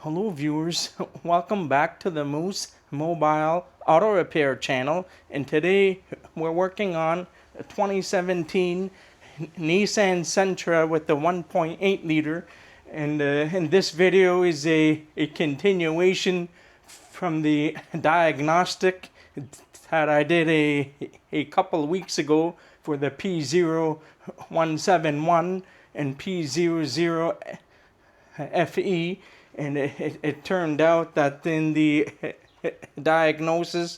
Hello viewers, welcome back to the Moose Mobile Auto Repair channel, and today we're working on a 2017 Nissan Sentra with the 1.8 liter, and this video is a continuation from the diagnostic that I did a couple weeks ago for the P0171 and P00FE, and it turned out that in the diagnosis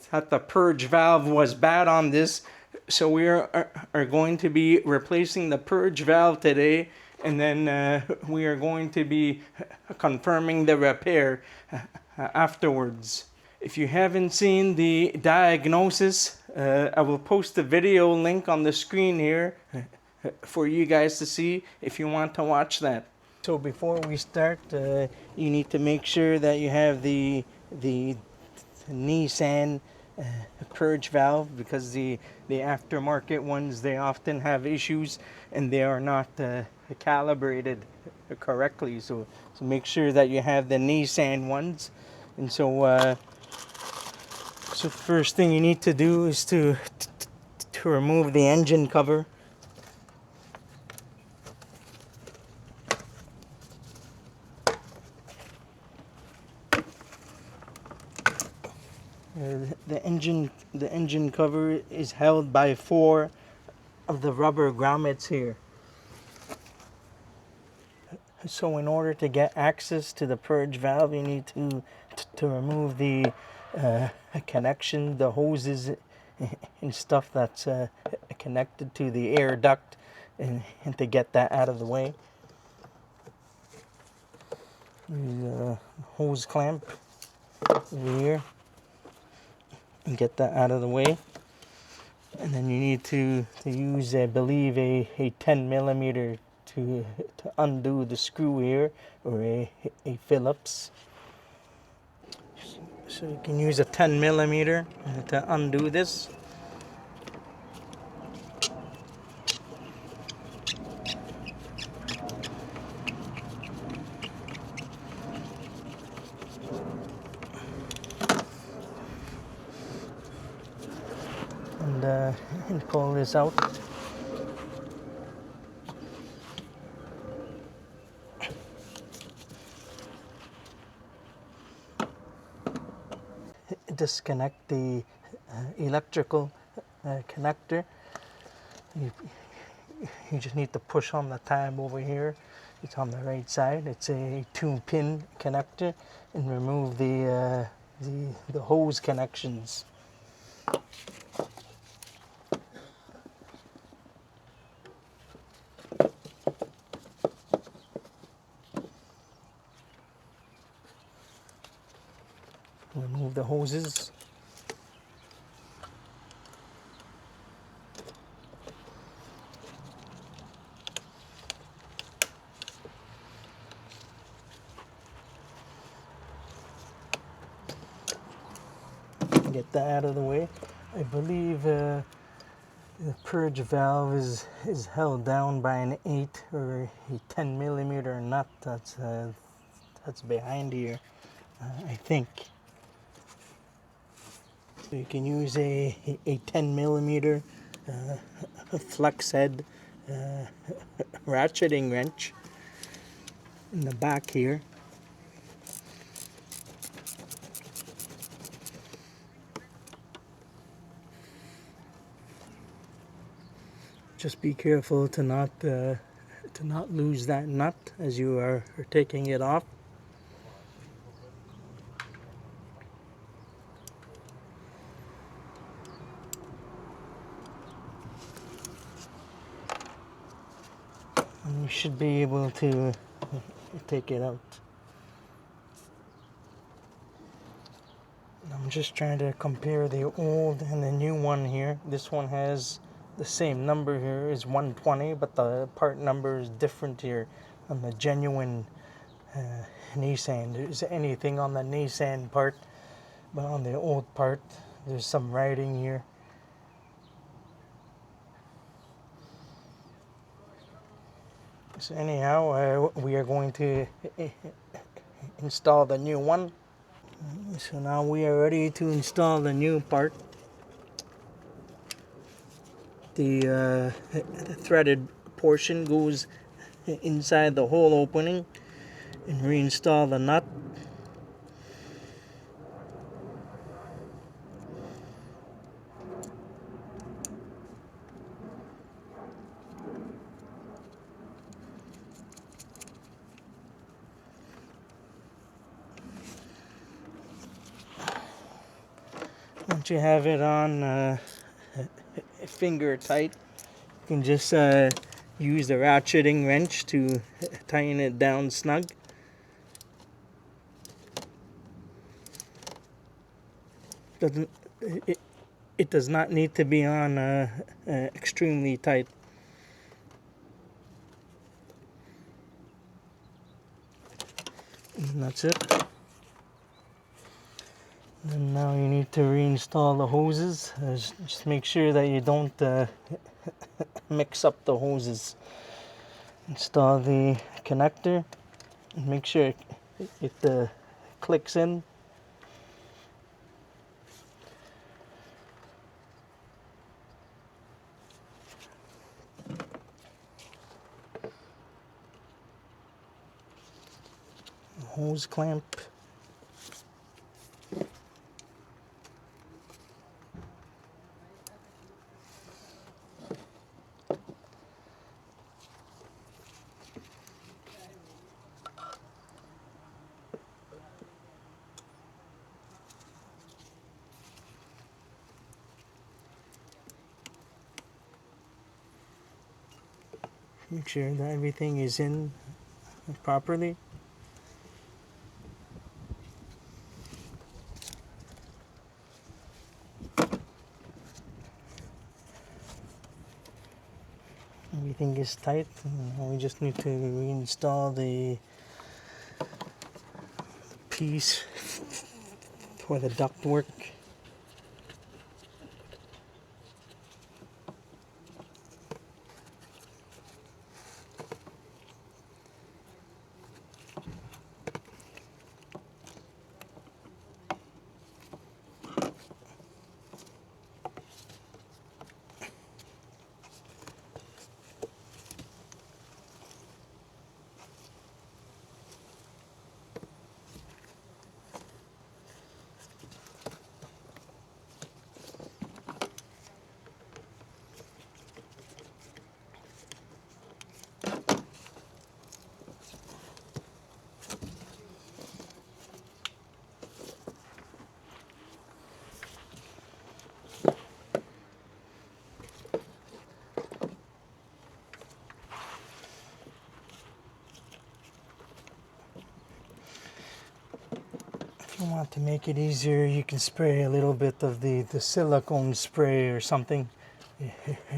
that the purge valve was bad on this, so we are going to be replacing the purge valve today, and then we are going to be confirming the repair afterwards. If you haven't seen the diagnosis, I will post a video link on the screen here for you guys to see if you want to watch that. So before we start, you need to make sure that you have the Nissan purge valve, because the aftermarket ones, they often have issues and they are not calibrated correctly. So make sure that you have the Nissan ones. And so first thing you need to do is to remove the engine cover. The engine cover is held by 4 of the rubber grommets here. So in order to get access to the purge valve, you need to remove the connection, the hoses and stuff that's connected to the air duct, and to get that out of the way. The hose clamp over here, and get that out of the way. And then you need to use, I believe, a 10 millimeter to undo the screw here, or a Phillips. So you can use a 10 millimeter to undo this. And pull this out. Disconnect the electrical connector. You just need to push on the tab over here. It's on the right side. It's a 2-pin connector, and remove the hose connections. Remove the hoses. Get that out of the way. I believe the purge valve is held down by an 8 or a 10 millimeter nut that's behind here, I think. So you can use a 10 millimeter flex head ratcheting wrench in the back here. Just be careful to not lose that nut as you are taking it off. And you should be able to take it out. I'm just trying to compare the old and the new one here. This one has the same number here, is 120, but the part number is different here on the genuine Nissan. There's anything on the Nissan part, but on the old part there's some writing here. So anyhow, we are going to install the new one. So now we are ready to install the new part. The threaded portion goes inside the hole opening, and reinstall the nut. Once you have it on finger tight, you can just use the ratcheting wrench to tighten it down snug. Doesn't it does not need to be on extremely tight. And that's it. And now you need to reinstall the hoses. Just make sure that you don't mix up the hoses. Install the connector and make sure it clicks in. Hose clamp. Make sure that everything is in properly. Everything is tight. Now we just need to reinstall the piece for the ductwork. If you want to make it easier, you can spray a little bit of the silicone spray or something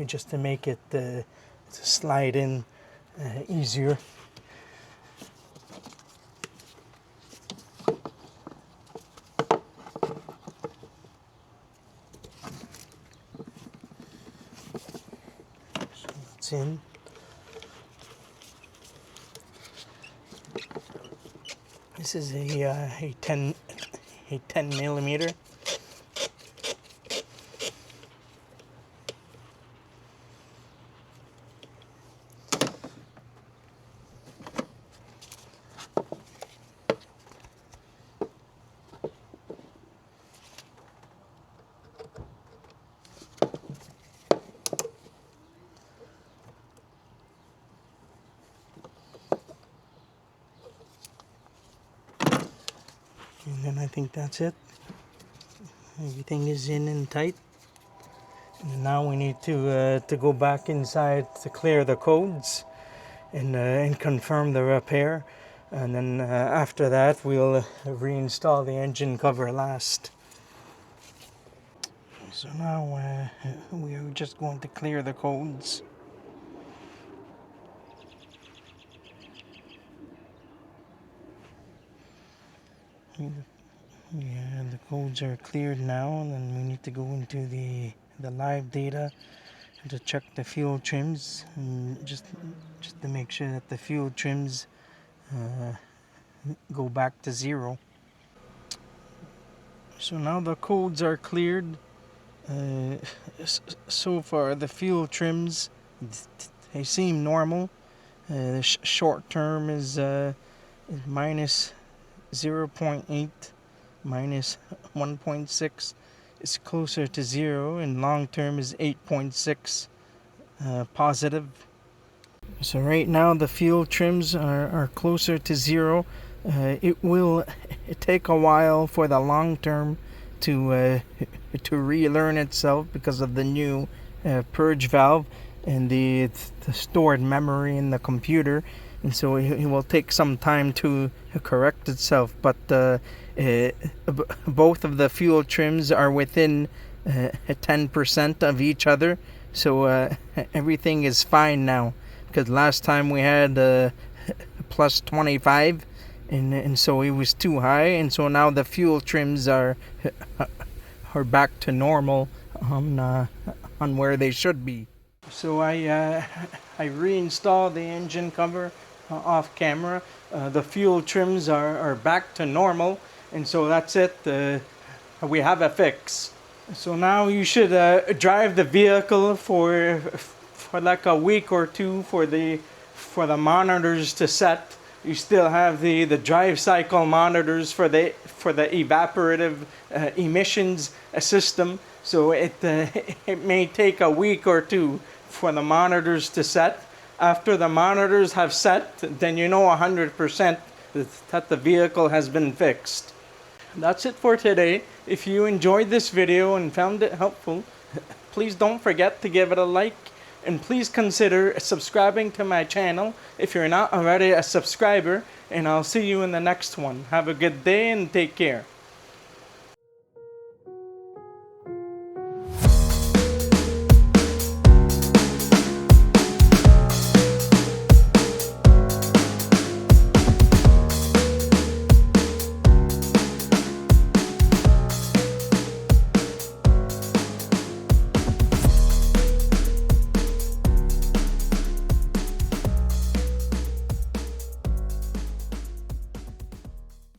just to make it to slide in easier. So that's in. This is a 10 millimeter. And then I think that's it. Everything is in and tight. And now we need to go back inside to clear the codes and confirm the repair. And then after that, we'll reinstall the engine cover last. So now we are just going to clear the codes. Yeah, the codes are cleared now, and then we need to go into the live data to check the fuel trims, and just to make sure that the fuel trims go back to 0. So now the codes are cleared. So far the fuel trims, they seem normal. Short term is minus 0.8, minus 1.6 is closer to 0, and long term is 8.6 positive. So right now the fuel trims are closer to 0. It will take a while for the long term to relearn itself because of the new purge valve and the stored memory in the computer, and so it will take some time to correct itself. But both of the fuel trims are within 10% of each other, so everything is fine now. Because last time we had plus 25, and so it was too high, and so now the fuel trims are back to normal on where they should be. So I reinstalled the engine cover off camera. The fuel trims are back to normal, and so that's it. We have a fix. So now you should drive the vehicle for like a week or two for the monitors to set. You still have the drive cycle monitors for the evaporative emissions system. So it may take a week or two for the monitors to set. After the monitors have set, then you know 100% that the vehicle has been fixed. That's it for today. If you enjoyed this video and found it helpful, please don't forget to give it a like, and please consider subscribing to my channel if you're not already a subscriber, and I'll see you in the next one. Have a good day and take care.